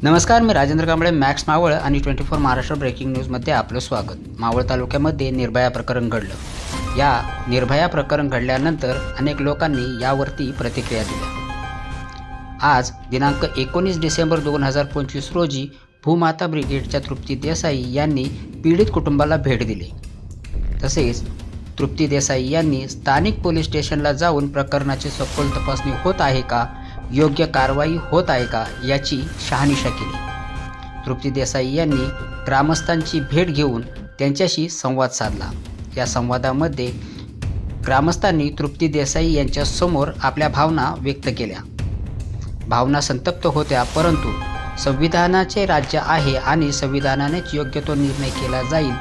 नमस्कार, मी राजेंद्र कांबळे, मॅक्स मावळ आणि 24 महाराष्ट्र ब्रेकिंग न्यूजमध्ये आपलं स्वागत. मावळ तालुक्यामध्ये निर्भया प्रकरण घडलं. या निर्भया प्रकरण घडल्यानंतर अनेक लोकांनी यावरती प्रतिक्रिया दिल्या. आज दिनांक 19 डिसेंबर 2025 रोजी भूमाता ब्रिगेडच्या तृप्ती देसाई यांनी पीडित कुटुंबाला भेट दिली. तसेच तृप्ती देसाई यांनी स्थानिक पोलीस स्टेशनला जाऊन प्रकरणाची सखोल तपासणी होत आहे का, योग्य कारवाई होत आहे का याची शहानिशा केली. तृप्ती देसाई यांनी ग्रामस्थांची भेट घेऊन त्यांच्याशी संवाद साधला. या संवादामध्ये ग्रामस्थांनी तृप्ती देसाई यांच्या समोर आपल्या भावना व्यक्त केल्या. भावना संतप्त होत्या, परंतु संविधानाचे राज्य आहे आणि संविधानानेच योग्य तो निर्णय केला जाईल,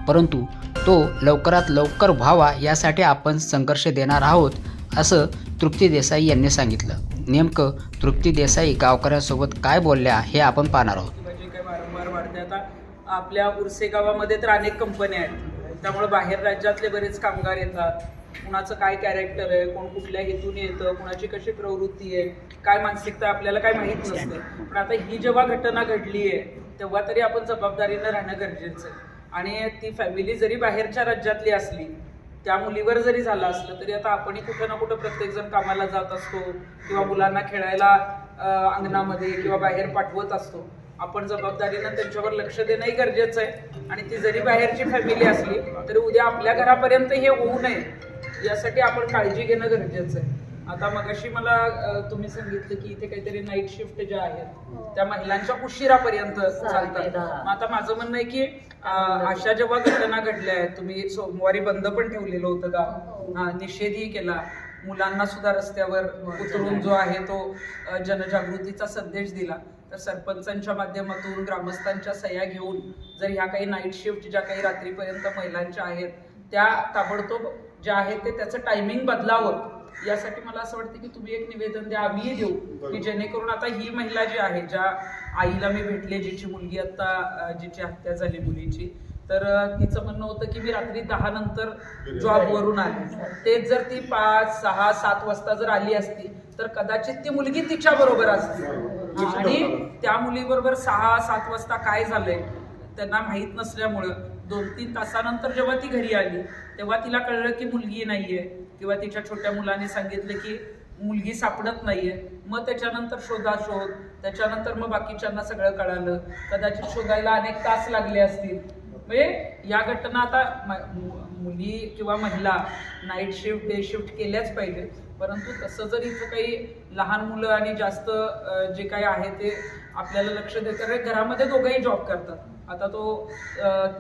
परंतु तो लवकरात लवकर व्हावा यासाठी आपण संघर्ष देणार आहोत, असं तृप्ती देसाई यांनी सांगितलं. नेमकं तृप्ती देसाई गावकऱ्यांसोबत काय बोलल्या हे आपण पाहणार आहोत. जे काही वारंवार वाढते, आता आपल्या उर्से गावामध्ये तर अनेक कंपन्या आहेत, त्यामुळे बाहेर राज्यातले बरेच कामगार येतात. कुणाचं काय कॅरेक्टर आहे, कोण कुठल्या हेतून येतं, कुणाची कशी प्रवृत्ती आहे, काय मानसिकता आपल्याला काय माहीत नसते. पण आता ही जेव्हा घटना घडली आहे तेव्हा तरी आपण जबाबदारीनं राहणं गरजेचं आहे. आणि ती फॅमिली जरी बाहेरच्या राज्यातली असली, त्या मुलीवर जरी झालं असलं तरी आता आपणही कुठं ना कुठं प्रत्येकजण कामाला जात असतो किंवा मुलांना खेळायला अंगणामध्ये किंवा बाहेर पाठवत असतो. आपण जबाबदारीनं त्यांच्यावर लक्ष देणंही गरजेचं आहे. आणि ती जरी बाहेरची फॅमिली असली तरी उद्या आपल्या घरापर्यंत हे होऊ नये यासाठी आपण काळजी घेणं गरजेचं आहे. आता मगाशी मला तुम्ही सांगितलं की इथे काहीतरी नाईट शिफ्ट ज्या आहेत त्या महिलांच्या उशिरापर्यंत चालतात. मग आता माझं म्हणणं आहे की अशा जेव्हा घटना घडल्या आहेत, तुम्ही सोमवारी बंद पण ठेवलेलं होतं का, निषेधही केला, मुलांना सुद्धा रस्त्यावर उतरून जो आहे तो जनजागृतीचा संदेश दिला, तर सरपंचांच्या माध्यमातून ग्रामस्थांच्या सह्या घेऊन जर ह्या काही नाईट शिफ्ट ज्या काही रात्रीपर्यंत महिलांच्या आहेत त्या ताबडतोब ज्या आहेत ते त्याचं टायमिंग बदलावं यासाठी मला असं वाटतं की तुम्ही एक निवेदन द्या, आम्हीही देऊ, की जेणेकरून आता ही महिला जी आहे, ज्या आईला मी भेटले, जिची मुलगी आता जिची हत्या झाली मुलीची, तर तिचं म्हणणं होतं की मी रात्री 10 नंतर जॉबवरून आले. तेच जर ती 5, 6, 7 वाजता जर आली असती तर कदाचित ती मुलगी तिच्या बरोबर असती. आणि त्या मुलीबरोबर 6, 7 वाजता काय झालंय त्यांना माहीत नसल्यामुळं 2-3 तासानंतर जेव्हा ती घरी आली तेव्हा तिला कळलं की मुलगी नाहीये, किंवा तिच्या छोट्या मुलाने सांगितलं की मुलगी सापडत नाहीये. मग त्याच्यानंतर शोधाशोध, त्याच्यानंतर मग बाकीच्यांना सगळं कळालं. कदाचित शोधायला अनेक तास लागले असतील. म्हणजे या घटना आता मुली किंवा महिला नाईट शिफ्ट, डे शिफ्ट केल्याच पाहिजे, परंतु तसं जर इथं काही लहान मुलं आणि जास्त जे काही आहे ते आपल्याला लक्ष देतात. घरामध्ये दोघंही जॉब करतात. आता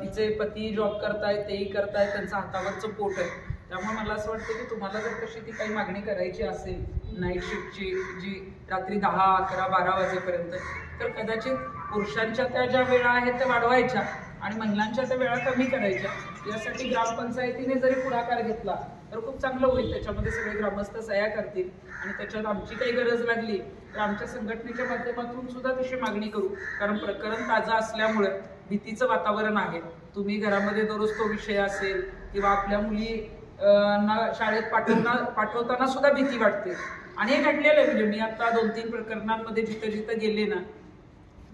तिचे पती जॉब करतायत, तेही करतायत, त्यांचं हातावरचं पोट आहे. त्यामुळे मला असं वाटतं की तुम्हाला जर कशी ती काही मागणी करायची असेल नाईट शिफ्टची, जी रात्री 10, 11, 12 वाजेपर्यंत, तर कदाचित पुरुषांच्या त्या ज्या वेळा आहेत त्या वाढवायच्या आणि महिलांच्या त्या वेळा कमी करायच्या. यासाठी ग्रामपंचायतीने जरी पुढाकार घेतला तर खूप चांगलं होईल. त्याच्यामध्ये सगळे ग्रामस्थ सह्या करतील आणि त्याच्यात आमची काही गरज लागली तर आमच्या संघटनेच्या माध्यमातून सुद्धा तशी मागणी करू. कारण प्रकरण ताजं असल्यामुळे भीतीचं वातावरण आहे. तुम्ही घरामध्ये दररोज तो विषय असेल किंवा आपल्या मुली शाळेत पाठवताना सुद्धा भीती वाटते. आणि हे घडलेलं आहे. म्हणजे मी आता 2-3 प्रकरणांमध्ये जिथं गेले ना,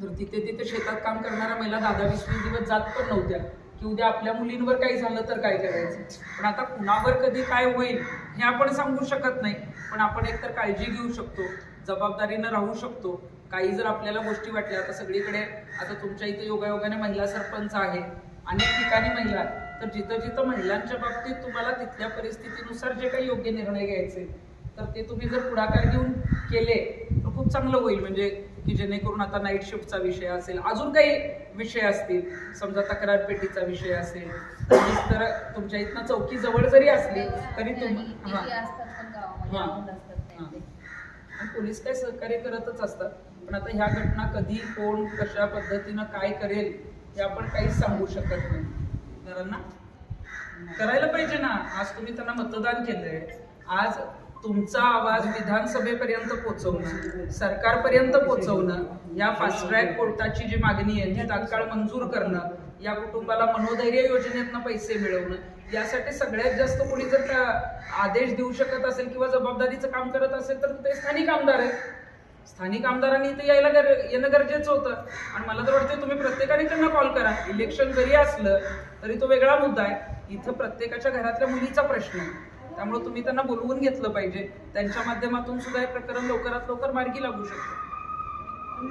तर तिथे शेतात काम करणाऱ्या महिला 10-20 दिवस जात पण नव्हत्या की उद्या आपल्या मुलींवर काही झालं तर काय करायचं. पण आता कुणावर कधी काय होईल हे आपण सांगू शकत नाही, पण आपण एकतर काळजी घेऊ शकतो, जबाबदारीनं राहू शकतो. काही जर आपल्याला गोष्टी वाटल्या, आता सगळीकडे आता तुमच्या इथे योगायोगाने महिला सरपंच आहे, अनेक ठिकाणी महिला, तर जिथं महिलांच्या बाबतीत तुम्हाला तिथल्या परिस्थितीनुसार जे काही योग्य निर्णय घ्यायचे तर ते तुम्ही जर पुढाकार घेऊन केले तर खूप चांगलं होईल. म्हणजे की जेणेकरून आता नाईट शिफ्टचा विषय असेल, अजून काही विषय असतील, समजा तक्रार पेटीचा विषय असेल, तर तुमच्या इथनं चौकी जवळ जरी असली तरी पोलीस काय सहकार्य करतच असतात. पण आता ह्या घटना कधी, कोण, कशा पद्धतीनं काय करेल हे आपण काहीच सांगू शकत नाही. घरांना करायला पाहिजे ना. आज तुम्ही त्यांना मतदान केलंय, आज तुमचा आवाज विधानसभेपर्यंत पोहोचवणं, सरकारपर्यंत पोहोचवणं, या फास्ट ट्रॅक कोर्टाची जी मागणी आहे ती तात्काळ मंजूर करणं, या कुटुंबाला मनोधैर्य योजनेतनं पैसे मिळवणं, यासाठी सगळ्यात जास्त कोणी जर आदेश देऊ शकत असेल किंवा जबाबदारीचं काम करत असेल तर ते स्थानिक आमदार आहेत. स्थानिक आमदारांनी इथे येणं गरजेचं होतं. आणि मला तर वाटतं तुम्ही प्रत्येकाने त्यांना कॉल करा. इलेक्शन जरी असलं तरी तो वेगळा मुद्दा आहे. इथं प्रत्येकाच्या घरातल्या मुलीचा प्रश्न आहे. त्यामुळे तुम्ही त्यांना बोलवून घेतलं पाहिजे. त्यांच्या माध्यमातून सुद्धा हे प्रकरण लवकरात लवकर मार्गी लागू शकतं.